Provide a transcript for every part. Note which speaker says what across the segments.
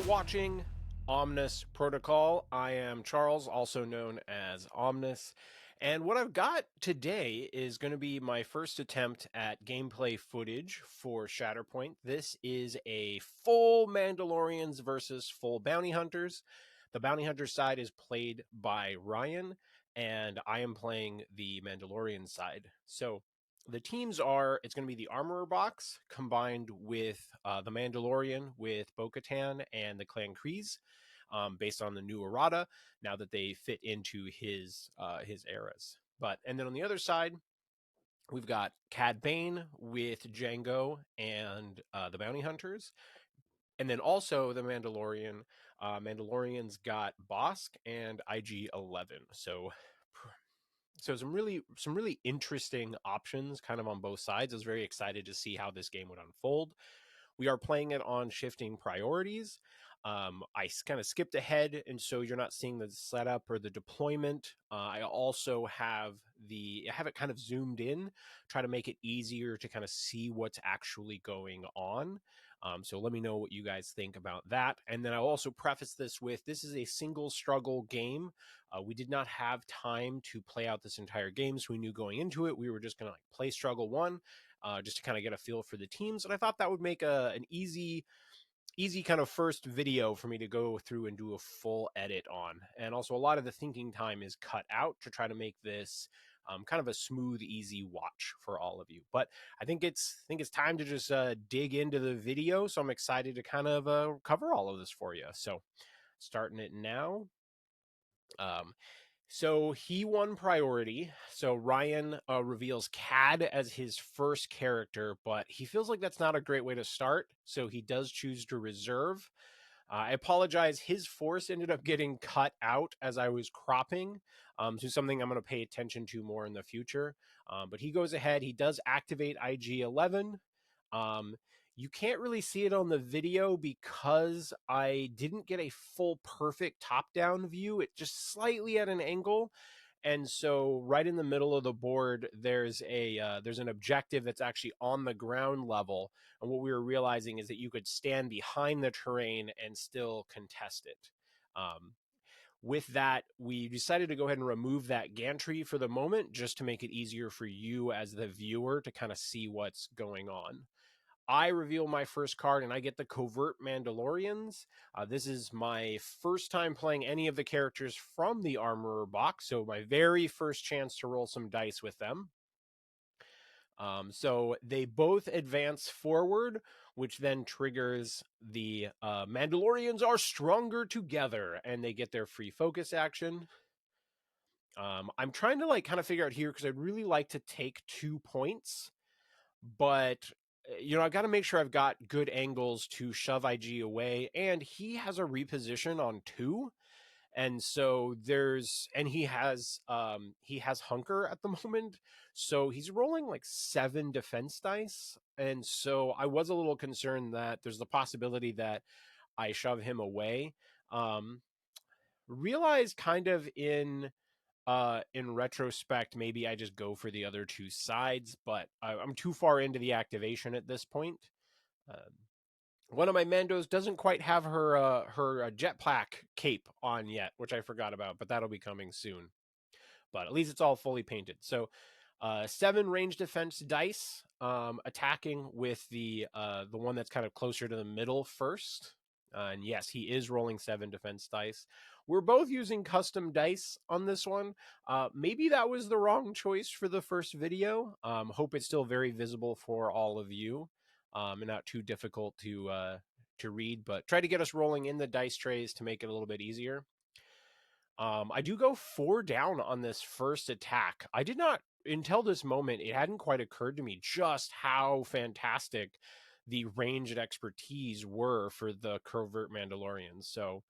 Speaker 1: watching Omnis Protocol. I am Charles, also known as Omnis. And what I've got today is going to be my first attempt at gameplay footage for Shatterpoint. This is a full Mandalorians versus full Bounty Hunters. The Bounty Hunter side is played by Ryan, and I am playing the Mandalorian side. So the teams are, it's going to be the Armorer box combined with the Mandalorian with Bo-Katan and the Clan Kryze, based on the new errata now that they fit into his eras. And then on the other side, we've got Cad Bane with Django and the Bounty Hunters, and then also the Mandalorian. Mandalorian's got Bosk and IG-11. So some really interesting options kind of on both sides. I was very excited to see how this game would unfold. We are playing it on shifting priorities. I kind of skipped ahead, and so you're not seeing the setup or the deployment. I also have it kind of zoomed in, try to make it easier to kind of see what's actually going on. So let me know what you guys think about that. And then I'll also preface this with, this is a single struggle game. We did not have time to play out this entire game, so we knew going into it we were just going to play struggle one, just to kind of get a feel for the teams. And I thought that would make an easy kind of first video for me to go through and do a full edit on. And also a lot of the thinking time is cut out to try to make this kind of a smooth, easy watch for all of you. But I think it's time to just dig into the video. So I'm excited to kind of cover all of this for you. So starting it now. So he won priority. So Ryan reveals Cad as his first character, but he feels like that's not a great way to start. So he does choose to reserve. I apologize. His force ended up getting cut out as I was cropping. So something I'm going to pay attention to more in the future. But he goes ahead. He does activate IG-11. You can't really see it on the video because I didn't get a full perfect top-down view. It just slightly at an angle. And so right in the middle of the board, there's an objective that's actually on the ground level. And what we were realizing is that you could stand behind the terrain and still contest it. With that, we decided to go ahead and remove that gantry for the moment, just to make it easier for you as the viewer to kind of see what's going on. I reveal my first card and I get the Covert Mandalorians. This is my first time playing any of the characters from the Armorer box, so my very first chance to roll some dice with them. So they both advance forward, which then triggers the Mandalorians are stronger together, and they get their free focus action. I'm trying to kind of figure out here because I'd really like to take 2 points, but I've got to make sure I've got good angles to shove IG away, and he has a reposition on 2. And so he has Hunker at the moment, so he's rolling like 7 defense dice. And so I was a little concerned that there's the possibility that I shove him away. Realized kind of in retrospect, maybe I just go for the other 2 sides, but I'm too far into the activation at this point. One of my Mandos doesn't quite have her jetpack cape on yet, which I forgot about, but that'll be coming soon. But at least it's all fully painted. So 7 range defense dice, attacking with the one that's kind of closer to the middle first. And yes, he is rolling 7 defense dice. We're both using custom dice on this one. Maybe that was the wrong choice for the first video. Hope it's still very visible for all of you, and not too difficult to read. But try to get us rolling in the dice trays to make it a little bit easier. I do go 4 down on this first attack. I did not, until this moment, it hadn't quite occurred to me just how fantastic the range and expertise were for the Covert Mandalorians. So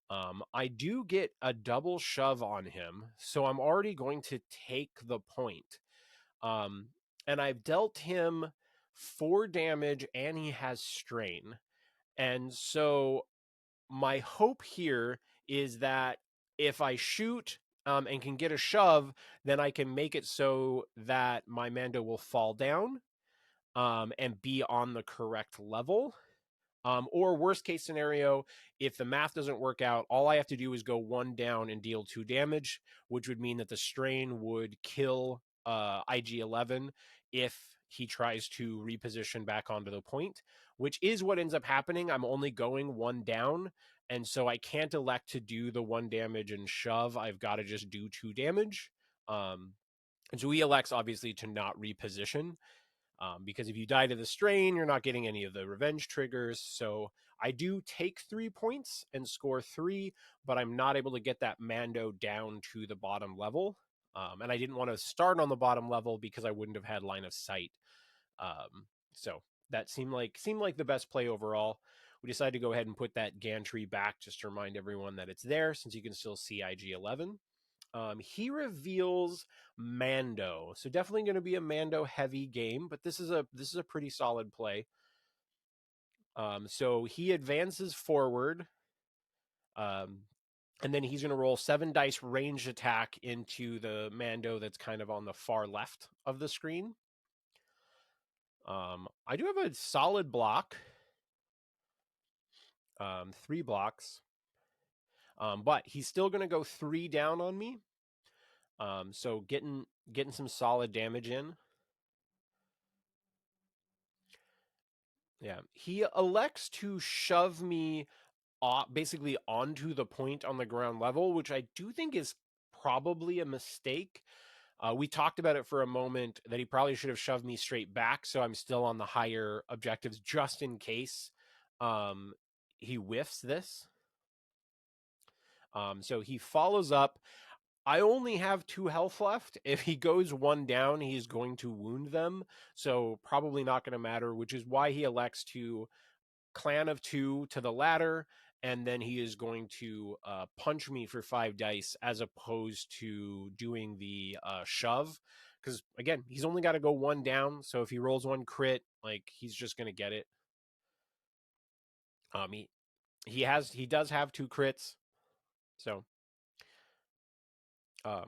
Speaker 1: I do get a double shove on him, so I'm already going to take the point. And I've dealt him 4 damage, and he has strain. And so my hope here is that if I shoot and can get a shove, then I can make it so that my Mando will fall down and be on the correct level. Or worst case scenario, if the math doesn't work out, all I have to do is go one down and deal 2 damage, which would mean that the strain would kill IG-11 if he tries to reposition back onto the point, which is what ends up happening. I'm only going one down, and so I can't elect to do the 1 damage and shove. I've got to just do 2 damage. And so he elects obviously to not reposition, because if you die to the strain, you're not getting any of the revenge triggers. So I do take 3 points and score 3, but I'm not able to get that Mando down to the bottom level. And I didn't want to start on the bottom level because I wouldn't have had line of sight. So that seemed like the best play overall. We decided to go ahead and put that gantry back just to remind everyone that it's there, since you can still see IG-11. He reveals Mando, so definitely going to be a Mando heavy game, but this is a pretty solid play. So he advances forward, um, and then he's going to roll 7 dice ranged attack into the Mando that's kind of on the far left of the screen. I do have a solid block, 3 blocks, but he's still going to go 3 down on me. So getting some solid damage in. Yeah, he elects to shove me basically onto the point on the ground level, which I do think is probably a mistake. We talked about it for a moment that he probably should have shoved me straight back, so I'm still on the higher objectives just in case um, he whiffs this. So he follows up. I only have 2 health left. If he goes 1 down, he's going to wound them, so probably not going to matter, which is why he elects to clan of 2 to the ladder, and then he is going to punch me for 5 dice as opposed to doing the shove. Because again, he's only got to go 1 down, so if he rolls 1 crit, like he's just going to get it. He does have 2 crits, so uh,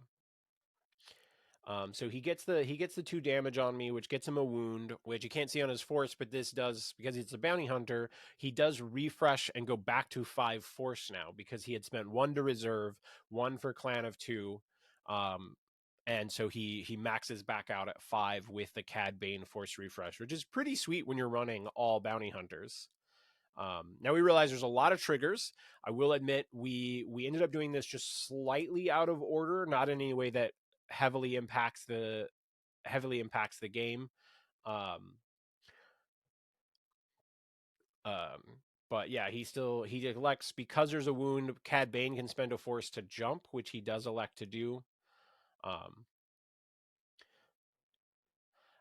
Speaker 1: so he gets the 2 damage on me, which gets him a wound, which you can't see on his force, but this does, because he's a bounty hunter, he does refresh and go back to 5 force now, because he had spent 1 to reserve, 1 for clan of 2, and so he maxes back out at 5 with the Cad Bane force refresh, which is pretty sweet when you're running all bounty hunters. Now we realize there's a lot of triggers. I will admit we ended up doing this just slightly out of order, not in any way that heavily impacts the game. Um, um, but yeah, he elects, because there's a wound. Cad Bane can spend a force to jump, which he does elect to do. Um,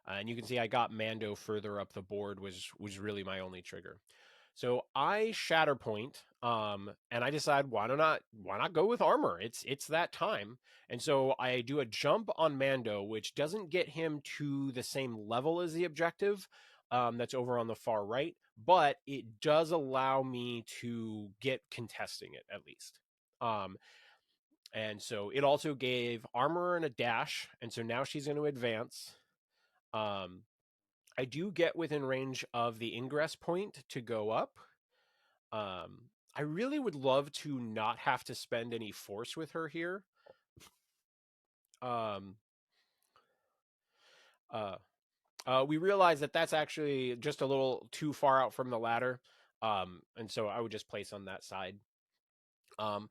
Speaker 1: and you can see I got Mando further up the board, was really my only trigger. So I Shatterpoint, and I decide why not go with armor? It's that time, and so I do a jump on Mando, which doesn't get him to the same level as the objective, that's over on the far right, but it does allow me to get contesting it at least. And so it also gave armor and a dash, and so now she's going to advance. Um, I do get within range of the ingress point to go up. I really would love to not have to spend any force with her here. Um, uh, we realize that that's actually just a little too far out from the ladder, and so I would just place on that side. Um,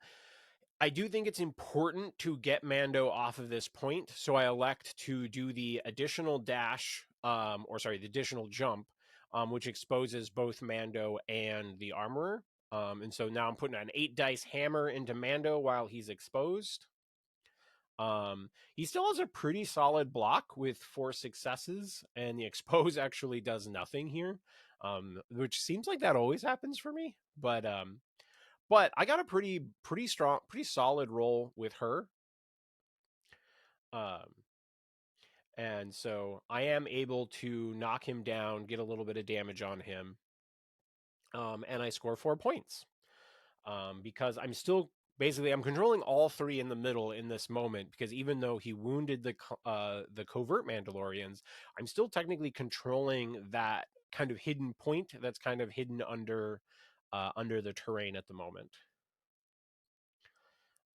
Speaker 1: I do think it's important to get Mando off of this point, so I elect to do the additional dash, the additional jump, which exposes both Mando and the armorer. And so now I'm putting an 8 dice hammer into Mando while he's exposed. He still has a pretty solid block with 4 successes, and the expose actually does nothing here, which seems like that always happens for me. But I got a pretty strong, pretty solid roll with her. Um, and so I am able to knock him down, get a little bit of damage on him, and I score 4 points. Because I'm still basically I'm controlling all three in the middle in this moment because even though he wounded the covert Mandalorians, I'm still technically controlling that kind of hidden point that's kind of hidden under the terrain at the moment.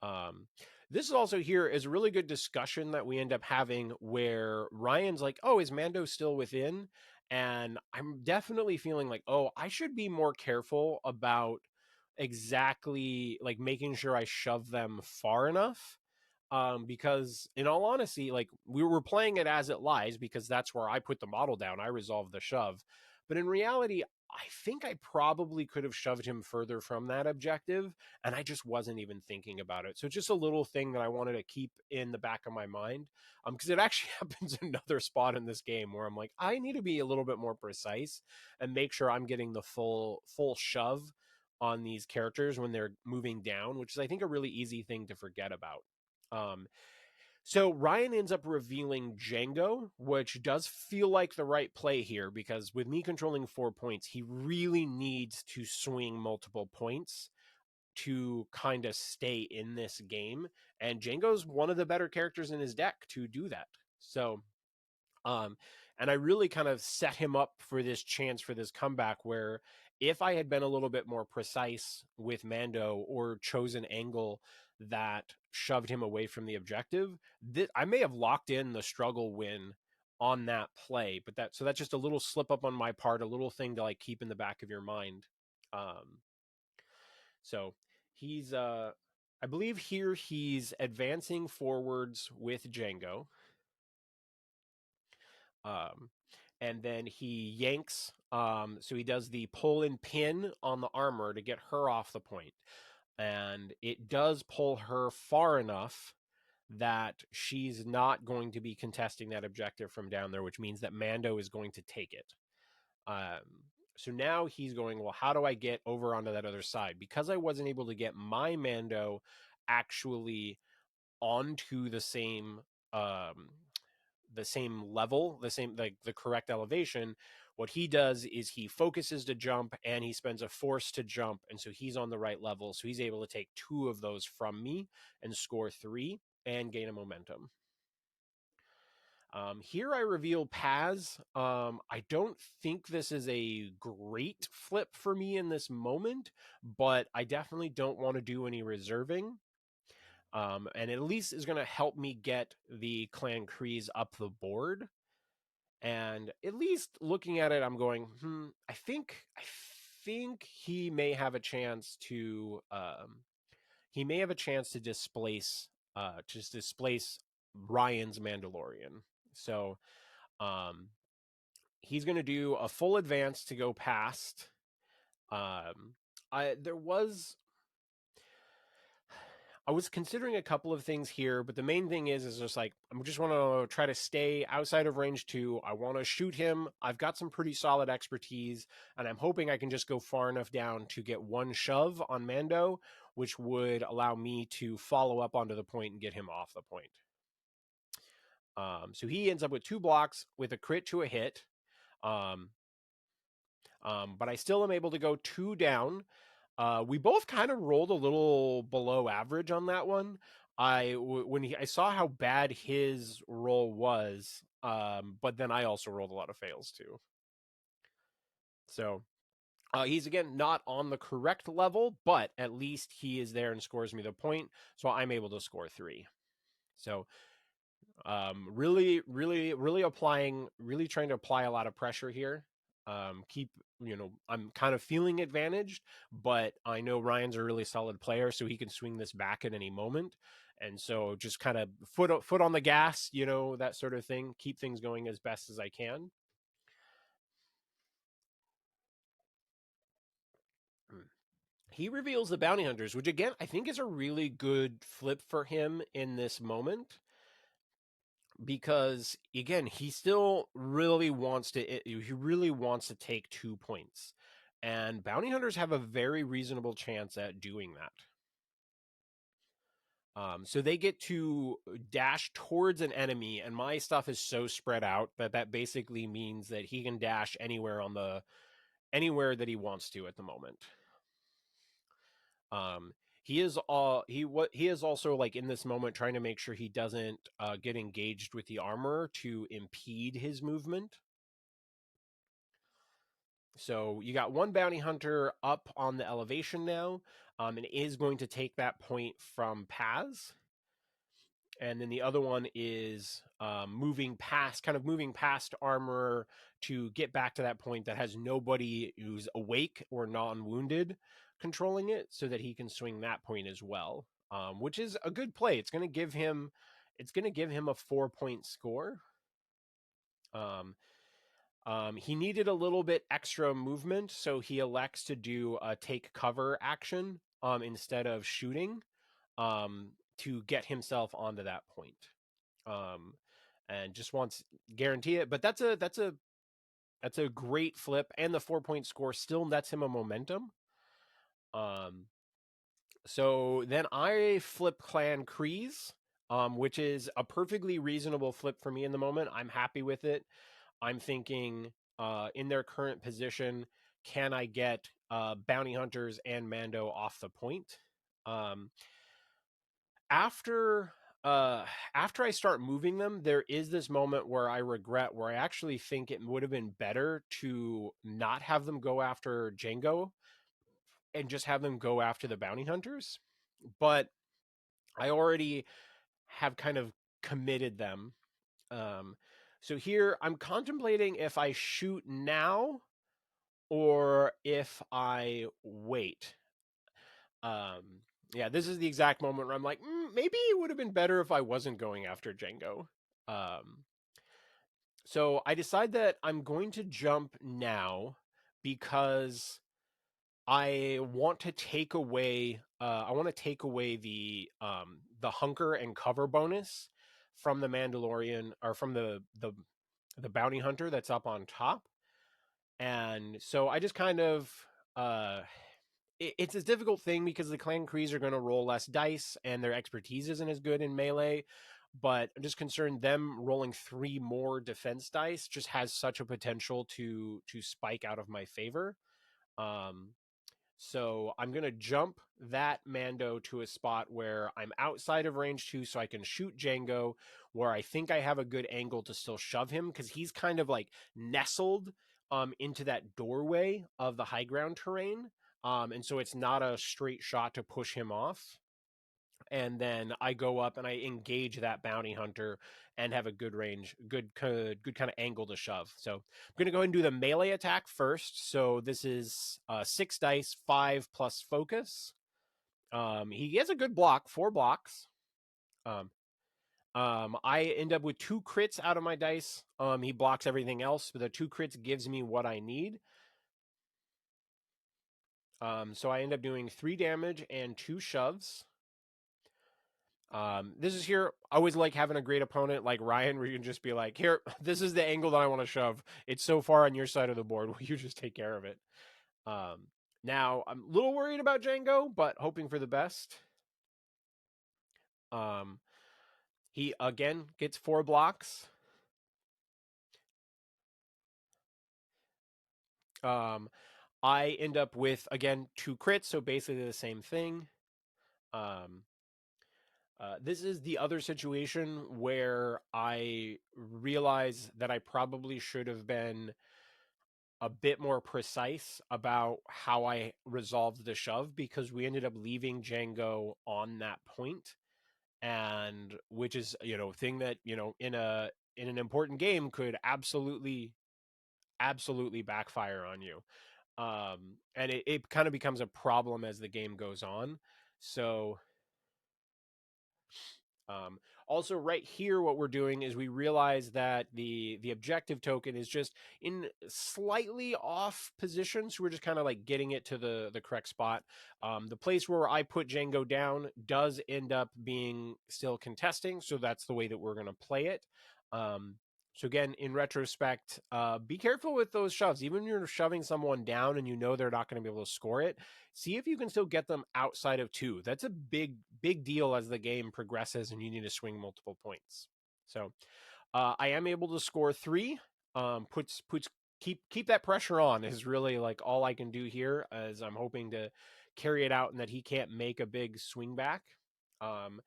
Speaker 1: Um, this is also here is a really good discussion that we end up having where Ryan's like, "Oh, is Mando still within?" And I'm definitely feeling like, "Oh, I should be more careful about exactly like making sure I shove them far enough." Because in all honesty, like we were playing it as it lies because that's where I put the model down. I resolved the shove. But in reality, I think I probably could have shoved him further from that objective, and I just wasn't even thinking about it. So it's just a little thing that I wanted to keep in the back of my mind, because it actually happens another spot in this game where I'm like, I need to be a little bit more precise and make sure I'm getting the full shove on these characters when they're moving down, which is I think a really easy thing to forget about. Um, so Ryan ends up revealing Django, which does feel like the right play here because with me controlling 4 points, he really needs to swing multiple points to kind of stay in this game. And Django's one of the better characters in his deck to do that. So um, and I really kind of set him up for this chance for this comeback where if I had been a little bit more precise with Mando or chosen angle that shoved him away from the objective, I may have locked in the struggle win on that play. But that's just a little slip up on my part, a little thing to like keep in the back of your mind. Um, so he's I believe here he's advancing forwards with Django. Um, and then he yanks. So he does the pull and pin on the armor to get her off the point, and it does pull her far enough that she's not going to be contesting that objective from down there, which means that Mando is going to take it. So now he's going, well, how do I get over onto that other side? Because I wasn't able to get my Mando actually onto um, the same level, the same like the correct elevation. What he does is he focuses to jump and he spends a force to jump, and so he's on the right level. So he's able to take two of those from me and score three and gain a momentum. Here I reveal Paz. I don't think this is a great flip for me in this moment, but I definitely don't want to do any reserving. And at least is going to help me get the Clan Kreese up the board. And at least looking at it, I'm going, I think he may have a chance to displace just displace Ryan's Mandalorian. So um he's gonna do a full advance to go past. Um I was considering a couple of things here, but the main thing is just like I just want to try to stay outside of range 2. I want to shoot him. I've got some pretty solid expertise, and I'm hoping I can just go far enough down to get one shove on Mando, which would allow me to follow up onto the point and get him off the point. So he ends up with 2 blocks with a crit to a hit. Um, but I still am able to go 2 down. We both kind of rolled a little below average on that one. I saw how bad his roll was, but then I also rolled a lot of fails too. So he's again not on the correct level, but at least he is there and scores me the point, so I'm able to score 3. So really trying to apply a lot of pressure here. Keep I'm kind of feeling advantaged, but I know Ryan's a really solid player, so he can swing this back at any moment. And so just kind of foot on the gas, that sort of thing. Keep things going as best as I can. He reveals the bounty hunters, which again I think is a really good flip for him in this moment because again he still really wants to take 2 points, and bounty hunters have a very reasonable chance at doing that. So they get to dash towards an enemy, and my stuff is so spread out that basically means that he can dash anywhere that he wants to at the moment. he is also like in this moment trying to make sure he doesn't get engaged with the armor to impede his movement. So you got one bounty hunter up on the elevation now, and is going to take that point from Paz. And then the other one is moving past armor to get back to that point that has nobody who's awake or non-wounded controlling it, so that he can swing that point as well, which is a good play. It's going to give him a 4-point score. Um, he needed a little bit extra movement, so he elects to do a take cover action instead of shooting, to get himself onto that point. Um, and just wants guarantee it. But that's a great flip, and the 4-point score still nets him a momentum. Um, so then I flip Clan Kreese, which is a perfectly reasonable flip for me in the moment. I'm happy with it. I'm thinking, in their current position, can I get bounty hunters and Mando off the point? Um, after after I start moving them, there is this moment where I regret, where I actually think it would have been better to not have them go after Django and just have them go after the bounty hunters. But I already have kind of committed them. Um, so here I'm contemplating if I shoot now or if I wait. Um, yeah, this is the exact moment where I'm like, maybe it would have been better if I wasn't going after Django. Um, so I decide that I'm going to jump now because I want to take away. I want to take away the hunker and cover bonus from the Mandalorian, or from the bounty hunter that's up on top. And so I just kind of uh it's a difficult thing because the Clan Krees are going to roll less dice and their expertise isn't as good in melee. But I'm just concerned them rolling 3 more defense dice just has such a potential to spike out of my favor. Um, so I'm going to jump that Mando to a spot where I'm outside of range 2 so I can shoot Django, where I think I have a good angle to still shove him because he's kind of like nestled into that doorway of the high ground terrain. And so it's not a straight shot to push him off. And then I go up and I engage that bounty hunter and have a good range, good kind of angle to shove. So I'm going to go ahead and do the melee attack first. So this is 6 dice, 5 plus focus. He has a good block, 4 blocks. Um, I end up with 2 crits out of my dice. He blocks everything else, but the 2 crits gives me what I need. So I end up doing 3 damage and 2 shoves. This is here. I always like having a great opponent like Ryan, where you can just be like, "Here, this is the angle that I want to shove. It's so far on your side of the board. Will you just take care of it?" Um, Now I'm a little worried about Django, but hoping for the best. Um, he again gets 4 blocks. Um, I end up with again 2 crits, so basically the same thing. Um, this is the other situation where I realize that I probably should have been a bit more precise about how I resolved the shove, because we ended up leaving Django on that point, and which is, thing that, in an important game could absolutely backfire on you. And it kind of becomes a problem as the game goes on. So Um, also, right here, what we're doing is we realize that the objective token is just in slightly off position, so we're just kind of like getting it to the correct spot. The place where I put Django down does end up being still contesting, so that's the way that we're going to play it. So again, in retrospect, be careful with those shoves. Even when you're shoving someone down and you know they're not going to be able to score it, see if you can still get them outside of 2. That's a big deal as the game progresses and you need to swing multiple points. So I am able to score 3. Puts keep that pressure on is really like all I can do here, as I'm hoping to carry it out and that he can't make a big swing back. Um,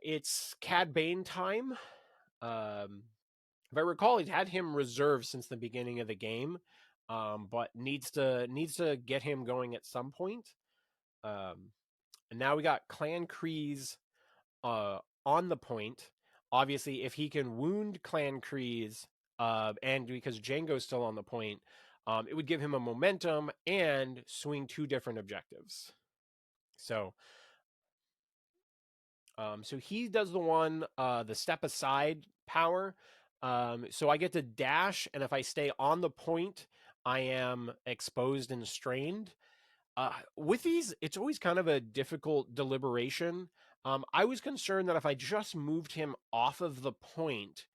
Speaker 1: it's Cad Bane time. Um, if I recall, he's had him reserved since the beginning of the game, but needs to get him going at some point. Um, and now we got Clan Kreese on the point. Obviously, if he can wound Clan Kreese, and because Django's still on the point, it would give him a momentum and swing two different objectives. So, so he does the step aside power. So I get to dash, and if I stay on the point, I am exposed and strained. With these, it's always kind of a difficult deliberation. I was concerned that if I just moved him off of the point,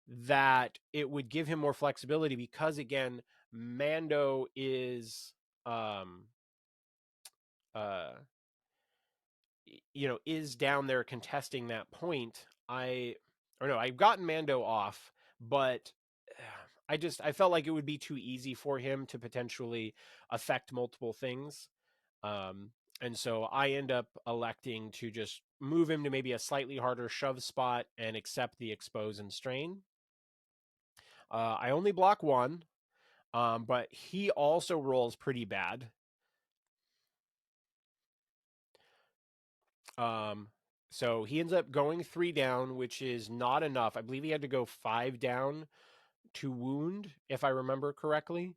Speaker 1: that it would give him more flexibility because again, Mando um uh is down there contesting that point. I've gotten Mando off, but I felt like it would be too easy for him to potentially affect multiple things. Um, and so I end up electing to just move him to maybe a slightly harder shove spot and accept the expose and strain. I only block one, but he also rolls pretty bad. Um, so he ends up going 3 down, which is not enough. I believe he had to go 5 down to wound, if I remember correctly.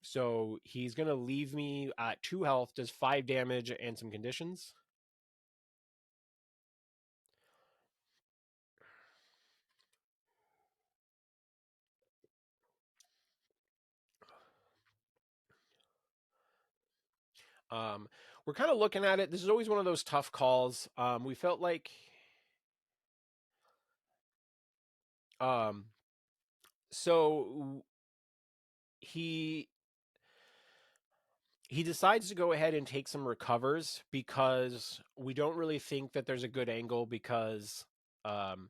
Speaker 1: So he's gonna leave me at 2 health, does 5 damage and some conditions. Um, we're kind of looking at it. This is always one of those tough calls. We felt like um, so he he decides to go ahead and take some recovers because we don't really think that there's a good angle um,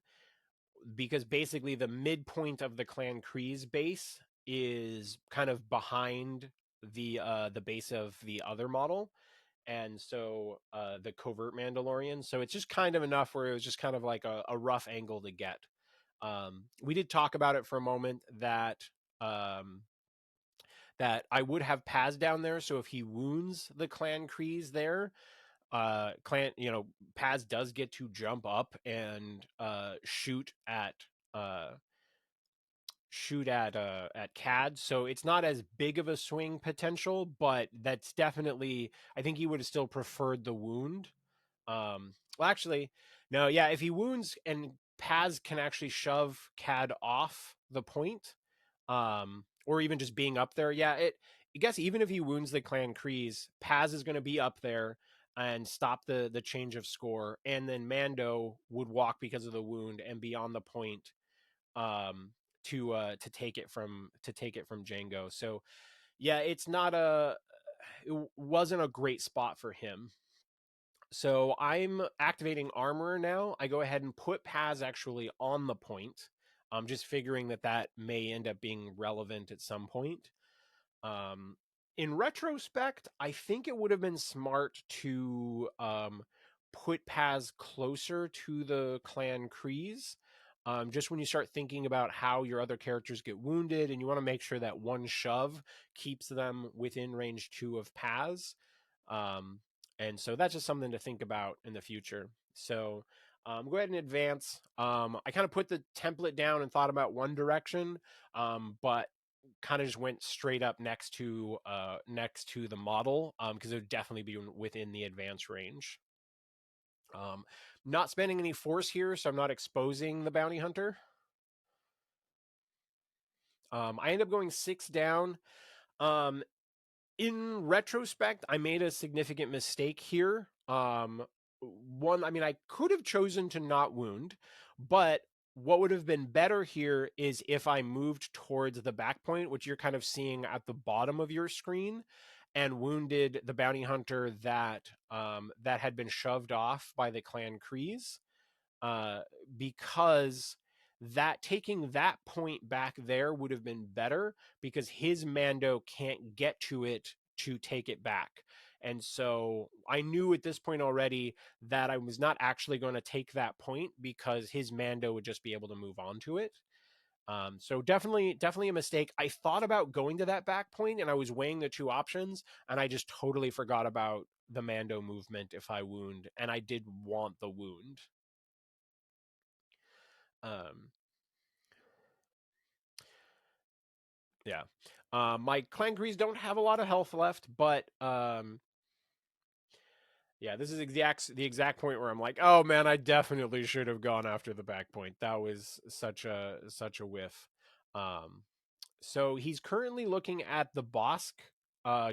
Speaker 1: because basically the midpoint of the Clan Kreese base is kind of behind the base of the other model, and so the covert Mandalorian. So it's just kind of enough where it was just kind of like a rough angle to get. We did talk about it for a moment um, that I would have Paz down there. So if he wounds the Clan Kreese there, Paz does get to jump up and uh, at CAD. So it's not as big of a swing potential, but that's definitely I think he would have still preferred the wound. Well, actually, no, yeah. If he wounds and Paz can actually shove CAD off the point, or even just being up there, yeah. I guess even if he wounds the Clan Kreese, Paz is going to be up there and stop the change of score, and then Mando would walk because of the wound and be on the point um, to take it from Django. So yeah, it wasn't a great spot for him. So I'm activating armor now. I go ahead and put Paz actually on the point. I'm just figuring that may end up being relevant at some point. Um, in retrospect, I think it would have been smart to put Paz closer to the Clan Kreese. Just when you start thinking about how your other characters get wounded, and you want to make sure that one shove keeps them within range 2 of Paz. Um, and so that's just something to think about in the future. So go ahead and advance. I kind of put the template down and thought about one direction, but kind of just went straight up next to the model because it would definitely be within the advance range. Not spending any force here, so I'm not exposing the bounty hunter. I end up going 6 down. Um, in retrospect, I made a significant mistake here. I mean, I could have chosen to not wound, but what would have been better here is if I moved towards the back point, which you're kind of seeing at the bottom of your screen, and wounded the bounty hunter that had been shoved off by the Clan Kreese, uh, because that taking that point back there would have been better because his Mando can't get to it to take it back. And so I knew at this point already that I was not actually going to take that point because his Mando would just be able to move on to it. So definitely a mistake. I thought about going to that back point and I was weighing the two options and I just totally forgot about the Mando movement if I wound, and I did want the wound. Um, yeah. My clan crees don't have a lot of health left, but yeah, this is the exact point where I'm like, oh man, I definitely should have gone after the back point. That was such a whiff. Um, So he's currently looking at the Bosk,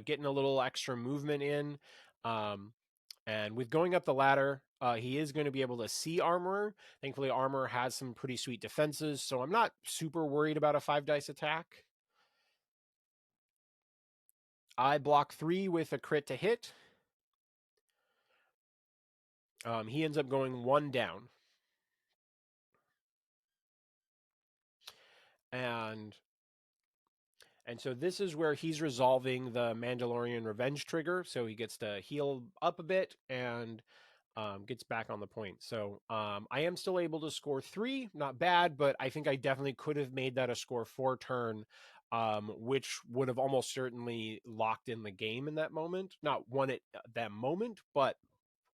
Speaker 1: getting a little extra movement in. Um, and with going up the ladder, he is going to be able to see Armorer. Thankfully, Armorer has some pretty sweet defenses, so I'm not super worried about a 5 dice attack. I block 3 with a crit to hit. He ends up going 1 down. And so this is where he's resolving the Mandalorian revenge trigger. So he gets to heal up a bit and gets back on the point. So I am still able to score 3, not bad, but I think I definitely could have made that a score 4 turn, which would have almost certainly locked in the game in that moment. Not won it at that moment, but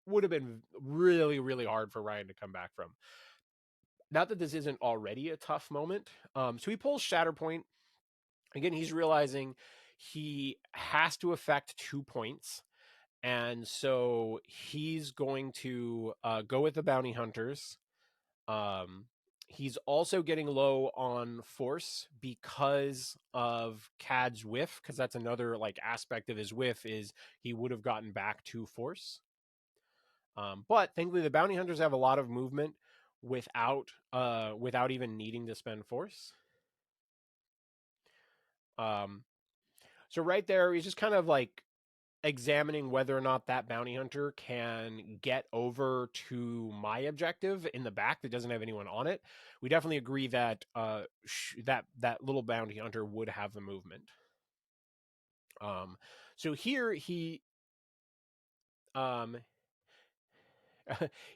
Speaker 1: would have been really, really hard for Ryan to come back from. Not that this isn't already a tough moment. So he pulls Shatterpoint. Again, he's realizing he has to affect 2 points. And so he's going to go with the bounty hunters. Um, he's also getting low on force because of Cad's whiff, because that's another like aspect of his whiff is he would have gotten back to force. But thankfully, the bounty hunters have a lot of movement without even needing to spend force. Um, so right there, he's just kind of like examining whether or not that bounty hunter can get over to my objective in the back that doesn't have anyone on it. We definitely agree that that little bounty hunter would have the movement. So here um,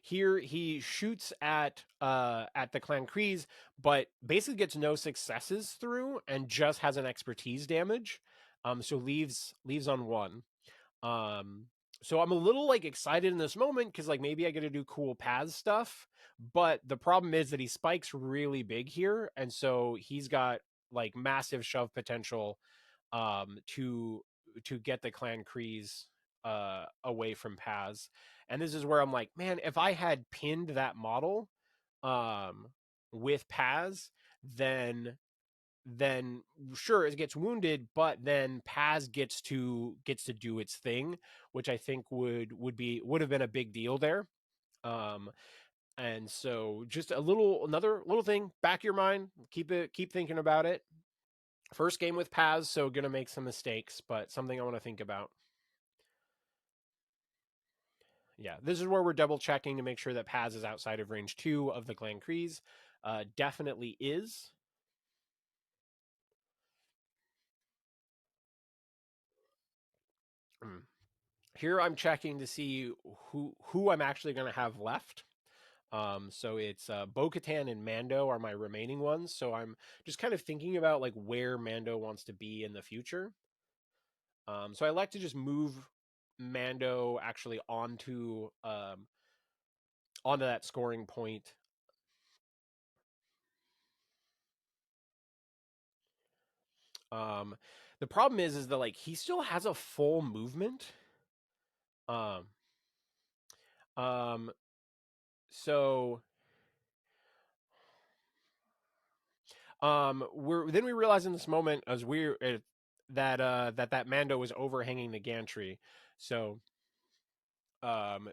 Speaker 1: here he shoots at the clan Kreese, but basically gets no successes through and just has an expertise damage. So leaves on 1. Um, so I'm a little like excited in this moment because like maybe I get to do cool paths stuff, but the problem is that he spikes really big here, and so he's got like massive shove potential to get the clan Kreese away from Paz. And this is where I'm like, man, if I had pinned that model um with Paz, then sure it gets wounded, but then Paz gets to do its thing, which I think would have been a big deal there. Um, and so just another little thing, back of your mind, keep thinking about it. First game with Paz, so gonna make some mistakes, but something I want to think about. Yeah, this is where we're double checking to make sure that Paz is outside of range 2 of the Clan Kreese. Definitely is. Mm. Here I'm checking to see who I'm actually going to have left. So it's Bo-Katan and Mando are my remaining ones. So I'm just kind of thinking about like where Mando wants to be in the future. So I like to just move Mando actually onto that scoring point. Um, the problem is that like he still has a full movement. Um, um, so we realize in this moment as we're that Mando was overhanging the gantry. So um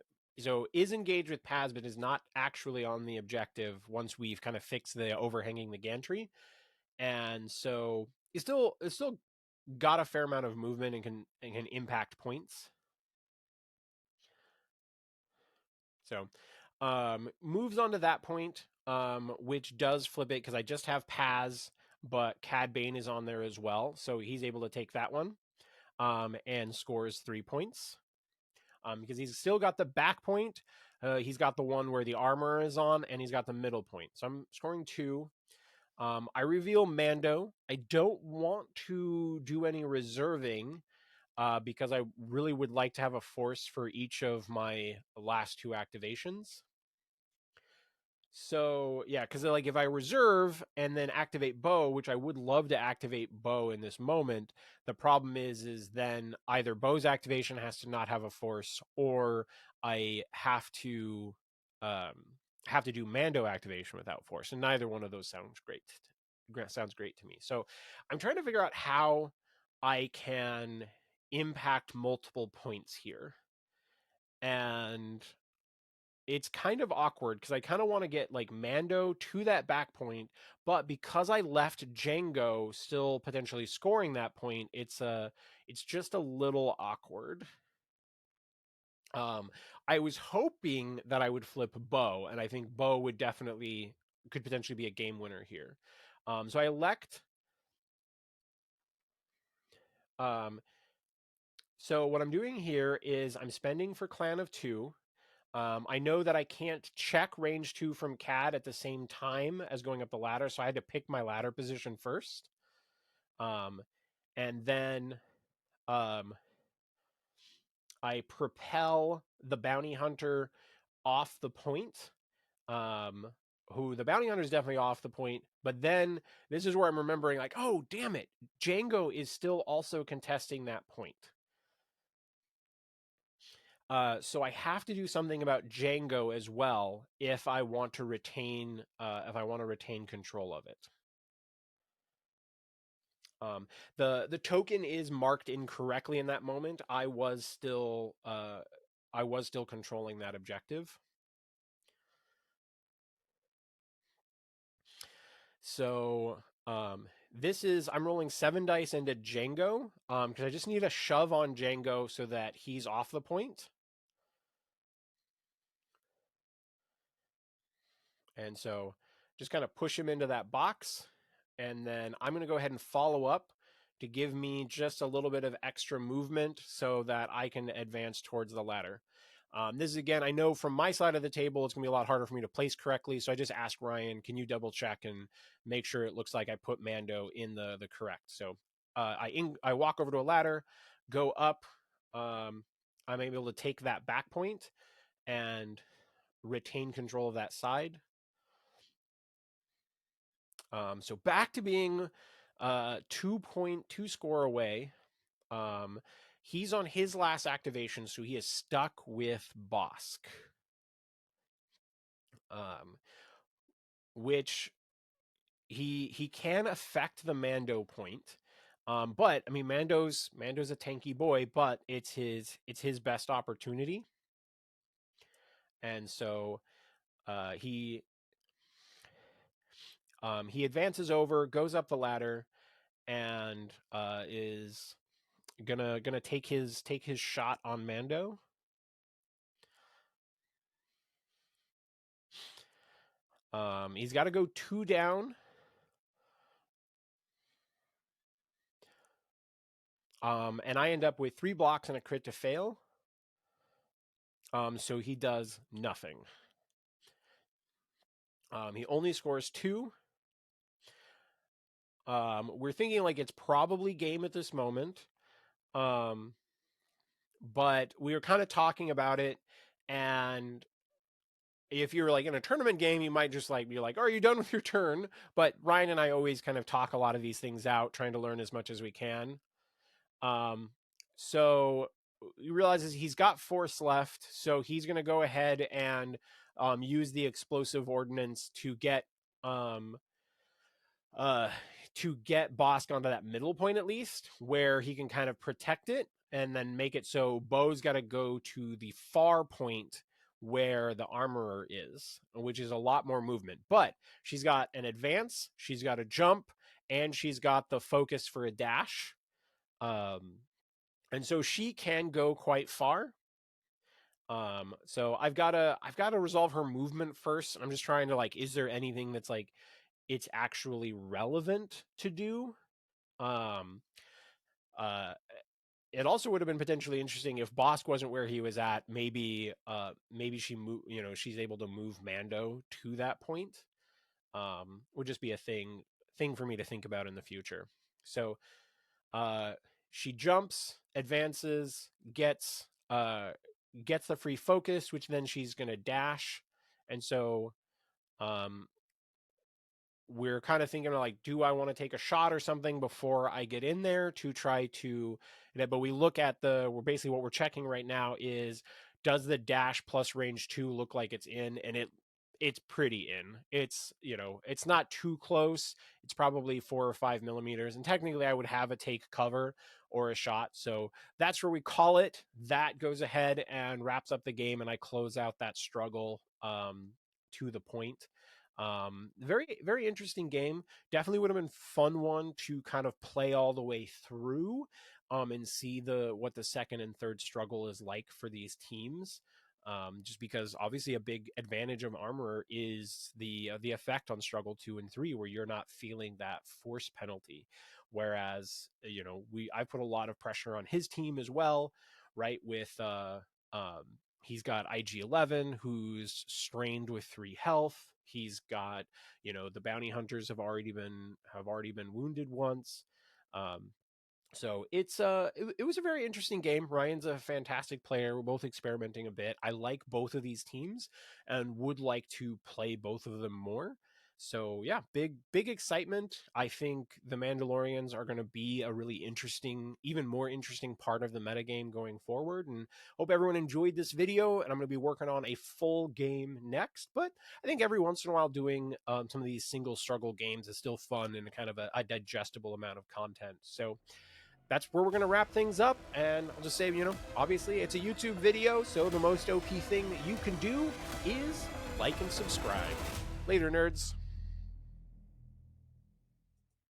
Speaker 1: is engaged with Paz, but is not actually on the objective once we've kind of fixed the overhanging the gantry. And so it's still got a fair amount of movement and can impact points. So moves on to that point, which does flip it because I just have Paz, but Cad Bane is on there as well, so he's able to take that one. and scores 3 points. Because he's still got the back point. He's got the one where the armor is on, and he's got the middle point. So I'm scoring 2. I reveal Mando. I don't want to do any reserving because I really would like to have a force for each of my last 2 activations. So yeah, because like if I reserve and then activate bow, which I would love to activate bow in this moment, the problem is then either bow's activation has to not have a force, or I um, have to do Mando activation without force, and neither one of those sounds great. Sounds great to me. So I'm trying to figure out how I can impact multiple points here, and it's kind of awkward because I kind of want to get like Mando to that back point, but because I left Django still potentially scoring that point, it's just a little awkward. Um, I was hoping that I would flip Bo, and I think Bo could potentially be a game winner here. So I elect. Um, so what I'm doing here is I'm spending for Clan of Two. I know that I can't check range 2 from CAD at the same time as going up the ladder, so I had to pick my ladder position first. And then um, I propel the bounty hunter off the point. Um, who the bounty hunter is definitely off the point, but then this is where I'm remembering, like, oh, damn it, Django is still also contesting that point. So I have to do something about Django as well if I want to retain control of it. The token is marked incorrectly in that moment. I was still controlling that objective. So I'm rolling 7 dice into Django because I just need a shove on Django so that he's off the point. And so just kind of push him into that box. And then I'm going to go ahead and follow up to give me just a little bit of extra movement so that I can advance towards the ladder. This is, again, I know from my side of the table, it's going to be a lot harder for me to place correctly. So I just asked Ryan, can you double check and make sure it looks like I put Mando in the correct? So I walk over to a ladder, go up. I'm able to take that back point and retain control of that side. So back to being 2.2 score away. Um, he's on his last activation, so he is stuck with Bosk, which he can affect the Mando point. But I mean, Mando's a tanky boy, but it's his best opportunity, and so he he advances over, goes up the ladder, and is gonna take his shot on Mando. He's got to go 2 down. And I end up with 3 blocks and a crit to fail. So he does nothing. He only scores 2. We're thinking like it's probably game at this moment. But we were kind of talking about it, and if you're like in a tournament game, you might just like be like, "Oh, are you done with your turn?" But Ryan and I always kind of talk a lot of these things out, trying to learn as much as we can. So he realizes he's got force left, so he's going to go ahead and use the explosive ordnance um, uh, to get Bosk onto that middle point at least, where he can kind of protect it and then make it so Bo's got to go to the far point where the armorer is, which is a lot more movement. But she's got an advance, she's got a jump, and she's got the focus for a dash. And so she can go quite far. So I've got to resolve her movement first. I'm just trying to like, is there anything that's like it's actually relevant to do? Um, uh, it also would have been potentially interesting if Bosk wasn't where he was at. Maybe she she's able to move Mando to that point. Would just be a thing for me to think about in the future. So uh, she jumps, advances, gets the free focus, which then she's gonna dash, and so um, we're kind of thinking of like, do I want to take a shot or something before I get in there to try to, but we look at we're basically what we're checking right now is, does the dash plus range 2 look like it's in? And it's pretty in. It's, it's not too close. It's probably 4 or 5 millimeters. And technically I would have a take cover or a shot. So that's where we call it. That goes ahead and wraps up the game. And I close out that struggle to the point. Very, very interesting game. Definitely would have been fun one to kind of play all the way through, and see what the second and third struggle is like for these teams. Just because obviously a big advantage of Armorer is the effect on struggle 2 and 3, where you're not feeling that force penalty. Whereas I put a lot of pressure on his team as well, right? With um, he's got IG-11, who's strained with 3 health. He's got, the bounty hunters have already been wounded once. Um, so it was a very interesting game. Ryan's a fantastic player. We're both experimenting a bit. I like both of these teams and would like to play both of them more. So yeah, big excitement. I think the Mandalorians are going to be a really interesting, even more interesting part of the metagame going forward. And hope everyone enjoyed this video. And I'm going to be working on a full game next. But I think every once in a while doing some of these single struggle games is still fun and kind of a digestible amount of content. So that's where we're going to wrap things up. And I'll just say, obviously it's a YouTube video, so the most OP thing that you can do is like and subscribe. Later, nerds.